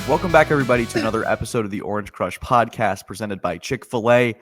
Welcome back, everybody, to another episode of the Orange Crush podcast presented by Chick-fil-A.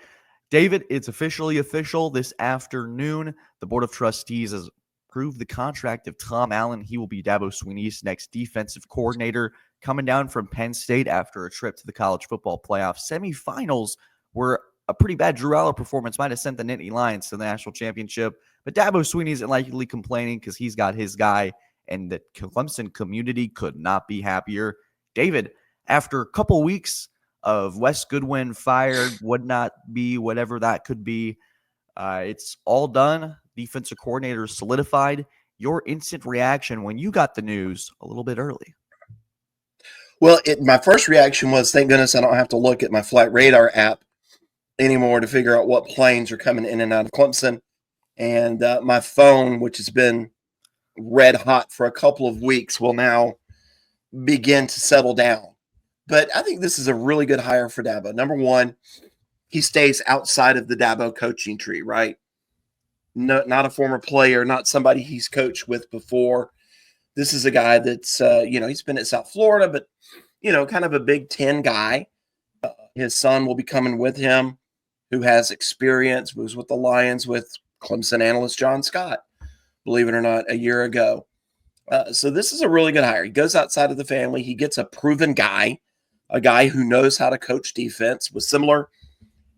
David, it's officially official this afternoon. The Board of Trustees has approved the contract of Tom Allen. He will be Dabo Swinney's next defensive coordinator, coming down from Penn State after a trip to the college football playoff semifinals, where a pretty bad Drew Aller performance might have sent the Nittany Lions to the national championship. But Dabo Swinney isn't likely complaining because he's got his guy, and the Clemson community could not be happier. David, after a couple weeks of Wes Goodwin fired, would not be, whatever that could be, it's all done. Defensive coordinator is solidified. Your instant reaction when you got the news a little bit early? Well, my first reaction was, thank goodness I don't have to look at my Flight Radar app anymore to figure out what planes are coming in and out of Clemson. And my phone, which has been red hot for a couple of weeks, will now begin to settle down. But I think this is a really good hire for Dabo. Number one, he stays outside of the Dabo coaching tree, right? No, not a former player, not somebody he's coached with before. This is a guy that's, he's been at South Florida, but, kind of a Big Ten guy. His son will be coming with him, who has experience, was with the Lions with Clemson analyst John Scott, believe it or not, a year ago. So this is a really good hire. He goes outside of the family. He gets a proven guy, a guy who knows how to coach defense with similar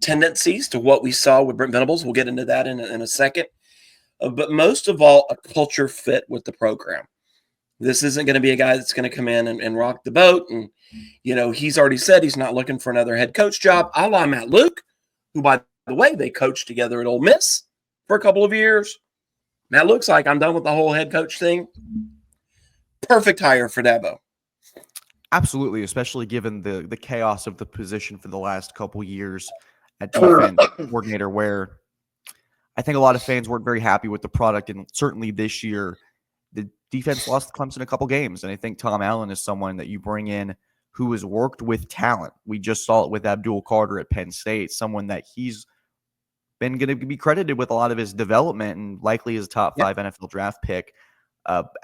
tendencies to what we saw with Brent Venables. We'll get into that in a second. But most of all, a culture fit with the program. This isn't going to be a guy that's going to come in and rock the boat. And, he's already said he's not looking for another head coach job, a la Matt Luke, who, by the way, they coached together at Ole Miss for a couple of years. Matt Luke's like, I'm done with the whole head coach thing. Perfect hire for Dabo. Absolutely, especially given the chaos of the position for the last couple years at defense coordinator, where I think a lot of fans weren't very happy with the product. And certainly this year, the defense lost Clemson a couple games. And I think Tom Allen is someone that you bring in who has worked with talent. We just saw it with Abdul Carter at Penn State, someone that he's been going to be credited with a lot of his development and likely his top 5 NFL draft pick.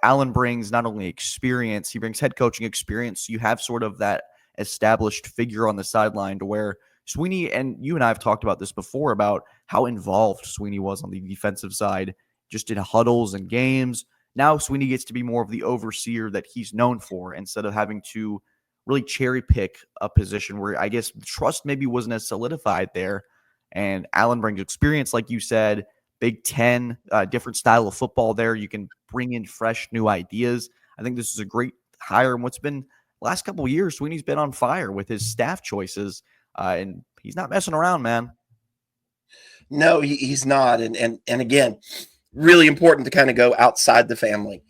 Allen brings not only experience, he brings head coaching experience. You have sort of that established figure on the sideline to where Swinney, and you and I have talked about this before, about how involved Swinney was on the defensive side, just in huddles and games. Now Swinney gets to be more of the overseer that he's known for, instead of having to really cherry pick a position where I guess the trust maybe wasn't as solidified there. And Allen brings experience, like you said, Big Ten, different style of football there. You can bring in fresh new ideas. I think this is a great hire. And what's been last couple of years, Swinney's been on fire with his staff choices, and he's not messing around, man. No, he's not. And again, really important to kind of go outside the family.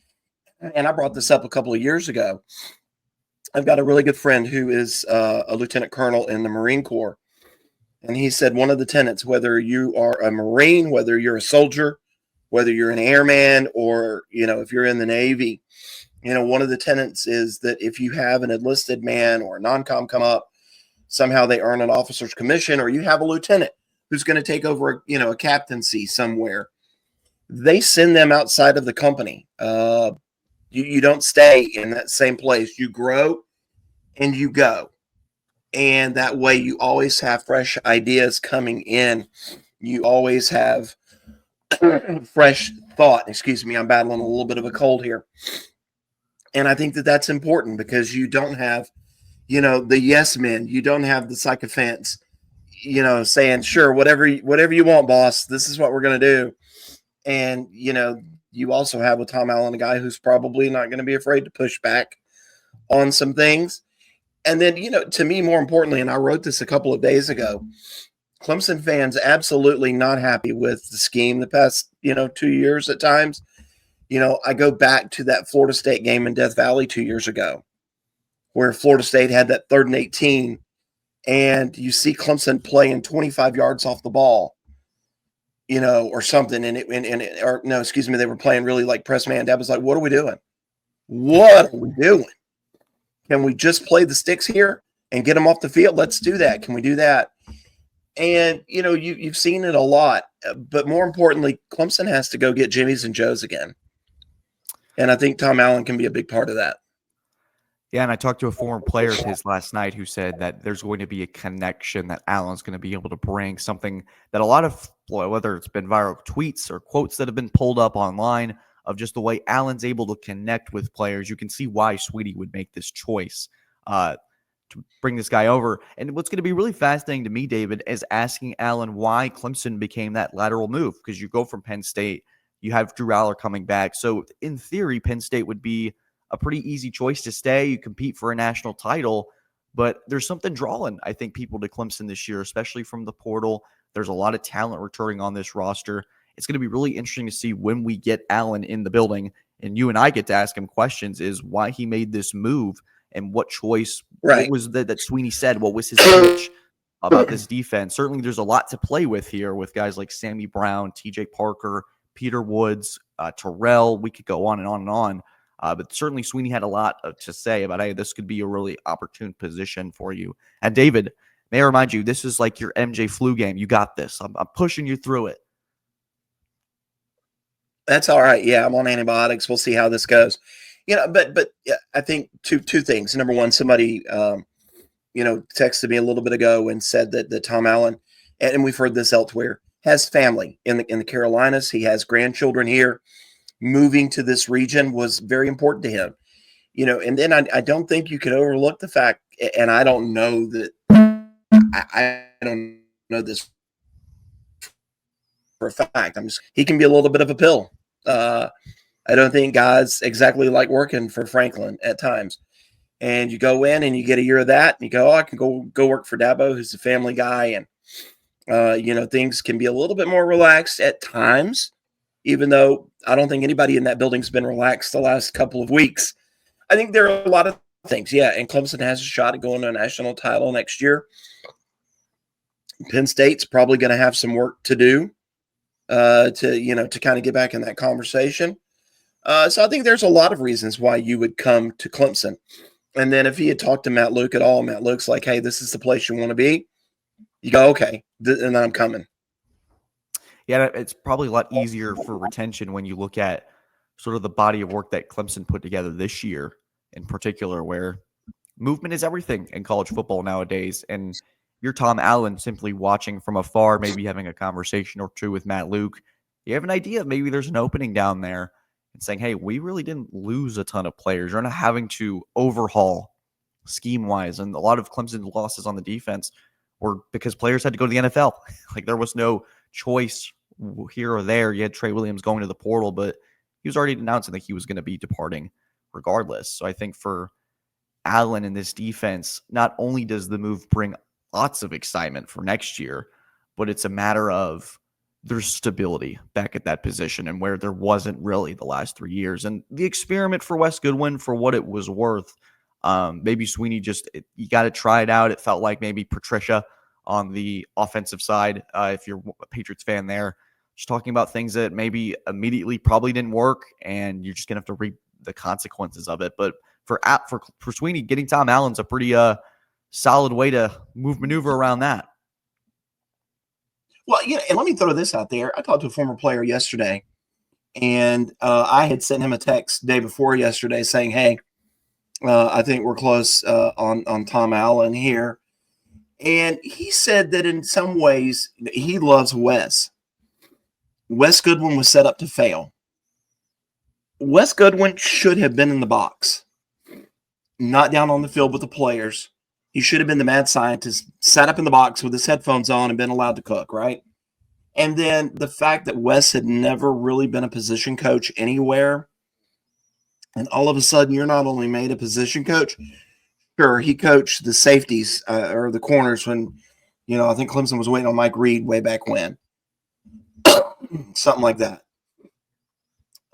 And I brought this up a couple of years ago. I've got a really good friend who is a lieutenant colonel in the Marine Corps. And he said one of the tenets, whether you are a Marine, whether you're a soldier, whether you're an airman, or, if you're in the Navy, one of the tenets is that if you have an enlisted man or a non-com come up, somehow they earn an officer's commission, or you have a lieutenant who's going to take over, a captaincy somewhere, they send them outside of the company. You don't stay in that same place. You grow and you go. And that way you always have fresh ideas coming in. You always have fresh thought. Excuse me, I'm battling a little bit of a cold here. And I think that that's important, because you don't have, the yes men. You don't have the sycophants, saying, sure, whatever you want, boss, this is what we're going to do. And, you also have with Tom Allen a guy who's probably not going to be afraid to push back on some things. And then, to me, more importantly, and I wrote this a couple of days ago, Clemson fans absolutely not happy with the scheme the past, 2 years at times. I go back to that Florida State game in Death Valley 2 years ago, where Florida State had that 3rd and 18, and you see Clemson playing 25 yards off the ball, or something. They were playing really like press man. Dad was like, what are we doing? What are we doing? Can we just play the sticks here and get them off the field? Let's do that. Can we do that? And, you've seen it a lot. But more importantly, Clemson has to go get Jimmys and Joes again. And I think Tom Allen can be a big part of that. Yeah, and I talked to a former player of his last night who said that there's going to be a connection that Allen's going to be able to bring, something that a lot of, whether it's been viral tweets or quotes that have been pulled up online of just the way Allen's able to connect with players. You can see why Sweetie would make this choice to bring this guy over. And what's going to be really fascinating to me, David, is asking Allen why Clemson became that lateral move, because you go from Penn State, you have Drew Aller coming back. So in theory, Penn State would be a pretty easy choice to stay. You compete for a national title, but there's something drawing, I think, people to Clemson this year, especially from the portal. There's a lot of talent returning on this roster. It's going to be really interesting to see when we get Allen in the building and you and I get to ask him questions, is why he made this move and what choice, what was that Sweeney said, what was his pitch about this defense. Certainly there's a lot to play with here with guys like Sammy Brown, TJ Parker, Peter Woods, Terrell. We could go on and on and on. But certainly Sweeney had a lot to say about, hey, this could be a really opportune position for you. And David, may I remind you, this is like your MJ flu game. You got this. I'm pushing you through it. That's all right. Yeah, I'm on antibiotics. We'll see how this goes. But yeah, I think two things. Number one, somebody texted me a little bit ago and said that Tom Allen, and we've heard this elsewhere, has family in the Carolinas. He has grandchildren here. Moving to this region was very important to him, and then I don't think you could overlook the fact, and I don't know that I don't know this for a fact. He can be a little bit of a pill. I don't think guys exactly like working for Franklin at times, and you go in and you get a year of that and you go, I can go work for Dabo, who's a family guy. And things can be a little bit more relaxed at times, even though I don't think anybody in that building's been relaxed the last couple of weeks. I think there are a lot of things. Yeah, and Clemson has a shot at going to a national title next year. Penn State's probably going to have some work to do to kind of get back in that conversation. So I think there's a lot of reasons why you would come to Clemson. And then if he had talked to Matt Luke at all, Matt Luke's like, hey, this is the place you want to be. You go, okay, and then I'm coming. Yeah, it's probably a lot easier for retention when you look at sort of the body of work that Clemson put together this year in particular, where movement is everything in college football nowadays. And you're Tom Allen simply watching from afar, maybe having a conversation or two with Matt Luke. You have an idea, maybe there's an opening down there and saying, hey, we really didn't lose a ton of players. You're not having to overhaul scheme-wise. And a lot of Clemson's losses on the defense were because players had to go to the NFL. Like there was no choice here or there. You had Trey Williams going to the portal, but he was already announcing that he was going to be departing regardless. So I think for Allen in this defense, not only does the move bring lots of excitement for next year, but it's a matter of there's stability back at that position and where there wasn't really the last 3 years. And the experiment for Wes Goodwin, for what it was worth, maybe Sweeney you got to try it out. It felt like maybe Patricia on the offensive side, if you're a Patriots fan there, just talking about things that maybe immediately probably didn't work, and you're just going to have to reap the consequences of it. But for Sweeney, getting Tom Allen's a pretty solid way to maneuver around that. Well, and let me throw this out there. I talked to a former player yesterday, and I had sent him a text day before yesterday saying, hey, I think we're close on Tom Allen here. And he said that in some ways he loves Wes. Wes Goodwin was set up to fail. Wes Goodwin should have been in the box, not down on the field with the players. He should have been the mad scientist, sat up in the box with his headphones on and been allowed to cook, right? And then the fact that Wes had never really been a position coach anywhere, and all of a sudden you're not only made a position coach, sure, he coached the safeties or the corners when, I think Clemson was waiting on Mike Reed way back when. Something like that.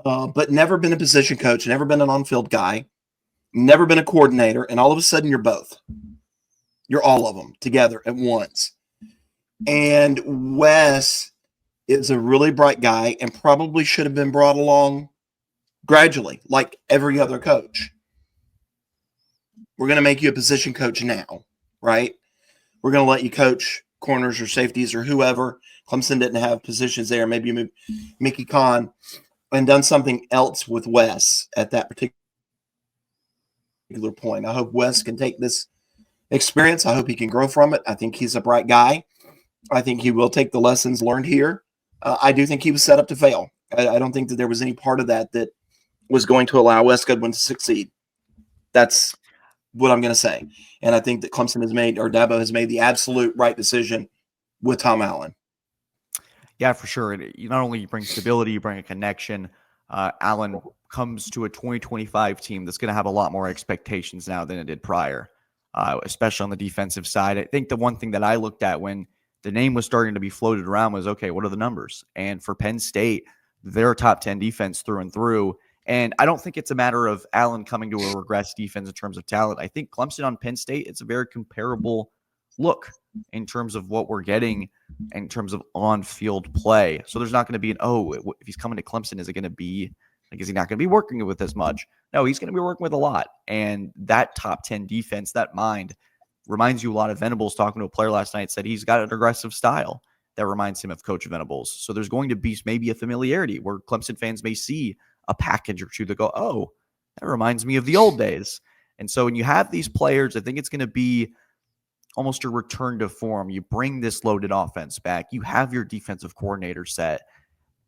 But never been a position coach, never been an on-field guy, never been a coordinator, and all of a sudden you're both. You're all of them together at once. And Wes is a really bright guy and probably should have been brought along gradually, like every other coach. We're going to make you a position coach now, right? We're going to let you coach corners or safeties or whoever. Clemson didn't have positions there. Maybe you moved Mickey Kahn and done something else with Wes at that particular particular point. I hope Wes can take this experience. I hope he can grow from it. I think he's a bright guy. I think he will take the lessons learned here. I do think he was set up to fail. I don't think that there was any part of that that was going to allow Wes Goodwin to succeed. That's what I'm going to say. And I think that Clemson has made, or Dabo has made, the absolute right decision with Tom Allen. Yeah, for sure. And you not only bring stability, you bring a connection. Allen comes to a 2025 team that's going to have a lot more expectations now than it did prior, especially on the defensive side. I think the one thing that I looked at when the name was starting to be floated around was, okay, what are the numbers? And for Penn State, they're a top 10 defense through and through. And I don't think it's a matter of Allen coming to a regressed defense in terms of talent. I think Clemson on Penn State, it's a very comparable look in terms of what we're getting in terms of on-field play. So there's not going to be if he's coming to Clemson, is it going to be like, is he not going to be working with as much? No, he's going to be working with a lot. And that top 10 defense, that mind, reminds you a lot of Venables. Talking to a player last night, said he's got an aggressive style that reminds him of Coach Venables. So there's going to be maybe a familiarity where Clemson fans may see a package or two that go, oh, that reminds me of the old days. And so when you have these players, I think it's going to be almost a return to form. You bring this loaded offense back. You have your defensive coordinator set.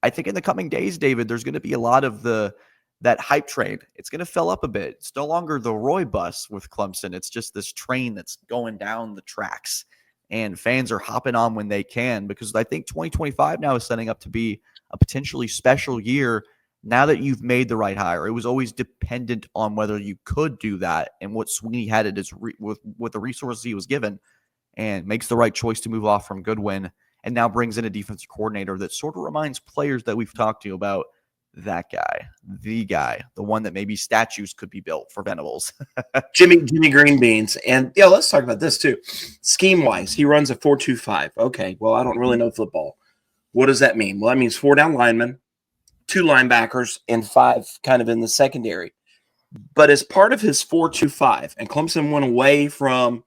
I think in the coming days, David, there's going to be a lot of that hype train. It's going to fill up a bit. It's no longer the Roy bus with Clemson. It's just this train that's going down the tracks, and fans are hopping on when they can, because I think 2025 now is setting up to be a potentially special year now that you've made the right hire. It was always dependent on whether you could do that and what Sweeney had at his with the resources he was given, and makes the right choice to move off from Goodwin, and now brings in a defensive coordinator that sort of reminds players that we've talked to about that guy, the one that maybe statues could be built for Venables. Jimmy Green Beans. And yeah, let's talk about this too. Scheme wise, he runs a 4-2-5. Okay, well, I don't really know football. What does that mean? Well, that means 4 down linemen, 2 linebackers, and 5 kind of in the secondary. But as part of his 4-2-5, and Clemson went away from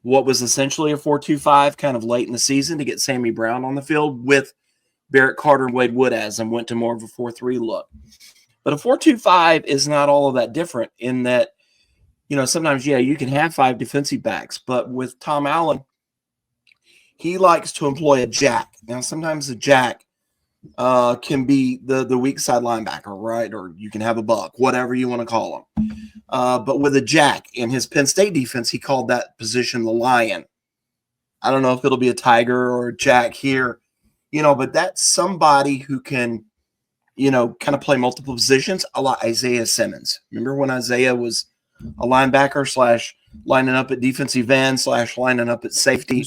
what was essentially a 4-2-5 kind of late in the season to get Sammy Brown on the field with Barrett Carter and Wade Woodaz, and went to more of a 4-3 look. But a 4-2-5 is not all of that different in that, sometimes, you can have 5 defensive backs, but with Tom Allen, he likes to employ a jack. Now, sometimes the jack can be the weak side linebacker, right? Or you can have a buck, whatever you want to call him. But with a jack in his Penn State defense, he called that position the lion. I don't know if it'll be a tiger or a jack here, but that's somebody who can, kind of play multiple positions, a la Isaiah Simmons. Remember when Isaiah was a linebacker / lining up at defensive end / lining up at safety?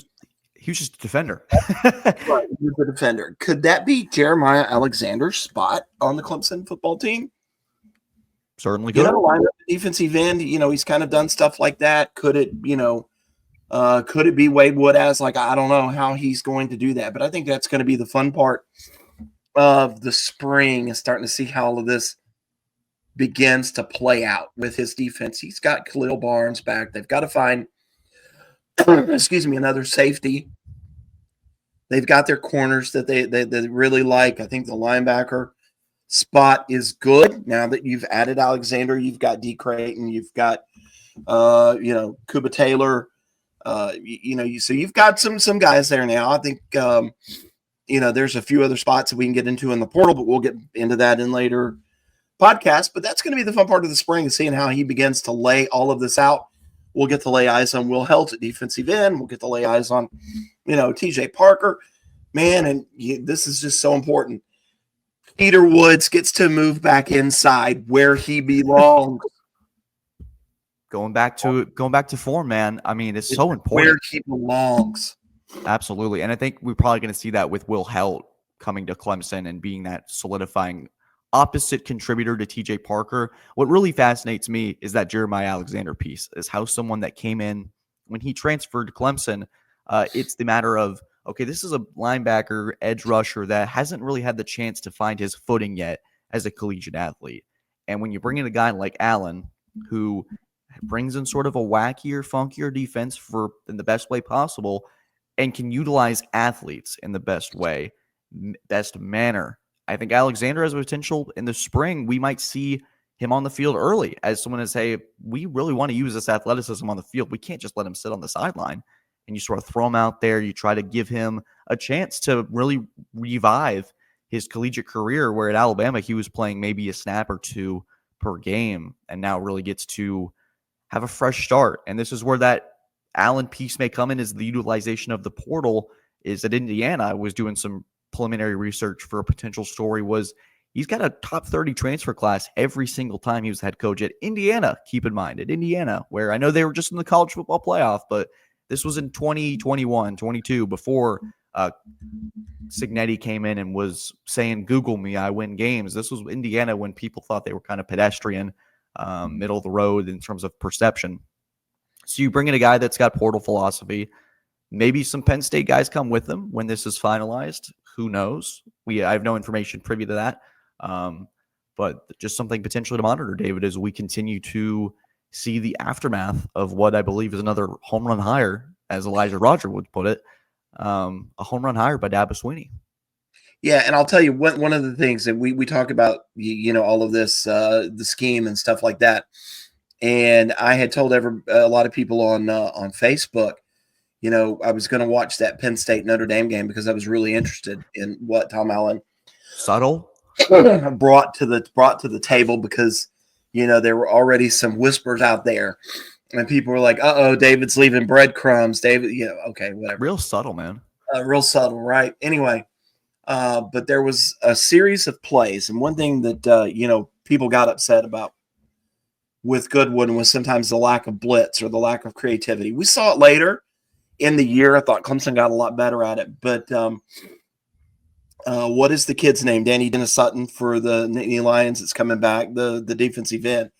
He was just a defender. Right, he was a defender. Could that be Jeremiah Alexander's spot on the Clemson football team? Certainly could. Line up at defensive end, he's kind of done stuff like that. Could it, could it be Wade Woodaz? Like, I don't know how he's going to do that, but I think that's going to be the fun part of the spring, is starting to see how all of this begins to play out with his defense. He's got Khalil Barnes back. They've got to find, another safety. They've got their corners that they really like. I think the linebacker spot is good. Now that you've added Alexander, you've got D. Creighton, you've got, Kuba Taylor. So you've got some guys there now. I think, there's a few other spots that we can get into in the portal, but we'll get into that in later podcasts. But that's going to be the fun part of the spring, is seeing how he begins to lay all of this out. We'll get to lay eyes on Will Helt at defensive end. We'll get to lay eyes on, TJ Parker. Man, and this is just so important. Peter Woods gets to move back inside where he belongs. Going back to form, man. I mean, it's so important. Where he belongs. Absolutely. And I think we're probably going to see that with Will Helt coming to Clemson and being that solidifying opposite contributor to TJ Parker. What really fascinates me is that Jeremiah Alexander piece, is how someone that came in when he transferred to Clemson, it's the matter of, okay, this is a linebacker, edge rusher that hasn't really had the chance to find his footing yet as a collegiate athlete. And when you bring in a guy like Allen, who brings in sort of a wackier, funkier defense in the best way possible, and can utilize athletes in the best way, best manner, I think Alexander has a potential in the spring. We might see him on the field early as someone to say, we really want to use this athleticism on the field. We can't just let him sit on the sideline. And you sort of throw him out there. You try to give him a chance to really revive his collegiate career, where at Alabama, he was playing maybe a snap or two per game and now really gets to have a fresh start. And this is where that Allen piece may come in, is the utilization of the portal. Is at Indiana, I was doing some preliminary research for a potential story, was he's got a top 30 transfer class every single time he was head coach at Indiana. Keep in mind, at Indiana, where I know they were just in the college football playoff, but this was in 2021, 22, before Cignetti came in and was saying, Google me, I win games. This was Indiana when people thought they were kind of pedestrian, middle of the road in terms of perception. So you bring in a guy that's got portal philosophy. Maybe some Penn State guys come with them when this is finalized. Who knows? I have no information privy to that. But just something potentially to monitor, David, as we continue to see the aftermath of what I believe is another home run hire, as Elijah Roger would put it, a home run hire by Dabo Swinney. Yeah, and I'll tell you one of the things that we talk about, all of this, the scheme and stuff like that. And I had told a lot of people on Facebook, I was going to watch that Penn State Notre Dame game because I was really interested in what Tom Allen brought to the table, because there were already some whispers out there, and people were like, "Uh-oh, David's leaving breadcrumbs." David, okay, whatever. Real subtle, man. Real subtle, right? Anyway, but there was a series of plays, and one thing that people got upset about with Goodwin was sometimes the lack of blitz or the lack of creativity. We saw it later in the year. I thought Clemson got a lot better at it, but what is the kid's name? Danny Dennis Sutton for the Nittany Lions. It's coming back, the defensive end.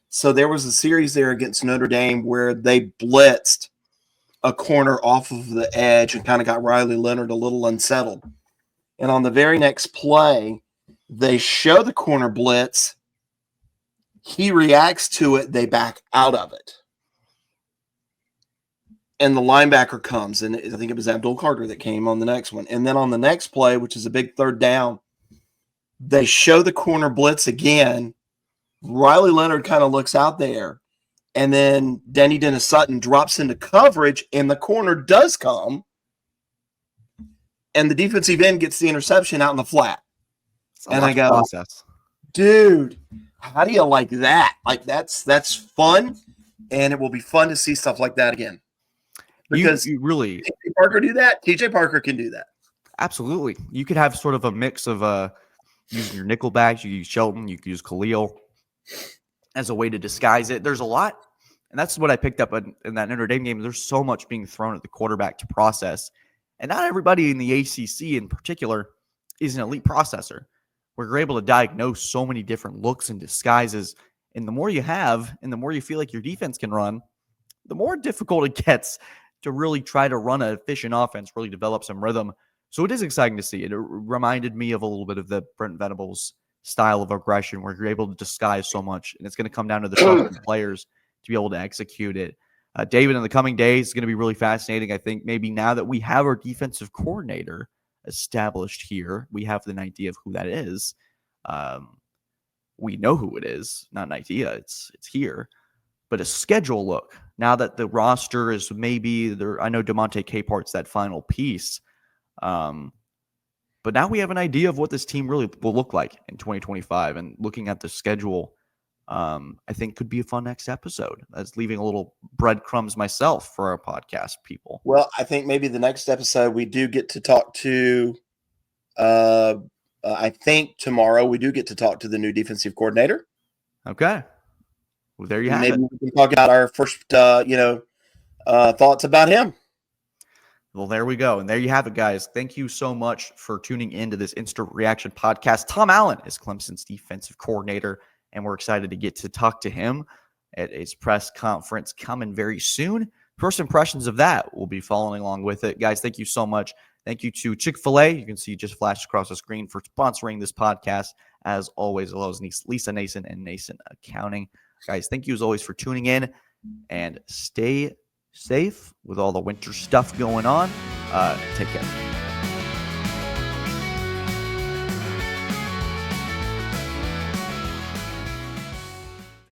So there was a series there against Notre Dame where they blitzed a corner off of the edge and kind of got Riley Leonard a little unsettled. And on the very next play, they show the corner blitz. He reacts to it. They back out of it. And the linebacker comes, and I think it was Abdul Carter that came on the next one. And then on the next play, which is a big third down, they show the corner blitz again. Riley Leonard kind of looks out there, and then Danny Dennis Sutton drops into coverage, and the corner does come, and the defensive end gets the interception out in the flat. And I go, dude, how do you like that? Like, that's fun, and it will be fun to see stuff like that again. Because you really TJ Parker do that. TJ Parker can do that. Absolutely. You could have sort of a mix of using your nickel backs. You use Shelton. You could use Khalil as a way to disguise it. There's a lot, and that's what I picked up in that Notre Dame game. There's so much being thrown at the quarterback to process, and not everybody in the ACC in particular is an elite processor, where you're able to diagnose so many different looks and disguises. And the more you have, and the more you feel like your defense can run, the more difficult it gets to really try to run an efficient offense, really develop some rhythm. So it is exciting to see. It reminded me of a little bit of the Brent Venables style of aggression, where you're able to disguise so much, and it's going to come down to the trust of the players to be able to execute it. David, in the coming days, is going to be really fascinating. I think maybe now that we have our defensive coordinator established here, we have an idea of who that is. We know who it is, not an idea. It's here. But a schedule look, now that the roster is maybe there, I know DeMonte Capart's that final piece. But now we have an idea of what this team really will look like in 2025. And looking at the schedule, I think could be a fun next episode. That's leaving a little breadcrumbs myself for our podcast people. Well, I think maybe the next episode we do get to talk to, I think tomorrow we do get to talk to the new defensive coordinator. Okay. Well, there you have it. Maybe we can talk about our first, thoughts about him. Well, there we go. And there you have it, guys. Thank you so much for tuning into this Instant Reaction podcast. Tom Allen is Clemson's defensive coordinator, and we're excited to get to talk to him at his press conference coming very soon. First impressions of that will be following along with it. Guys, thank you so much. Thank you to Chick-fil-A. You can see just flashed across the screen for sponsoring this podcast. As always, as well as Lisa Nason and Nason Accounting. Guys, thank you as always for tuning in, and stay safe with all the winter stuff going on. Take care.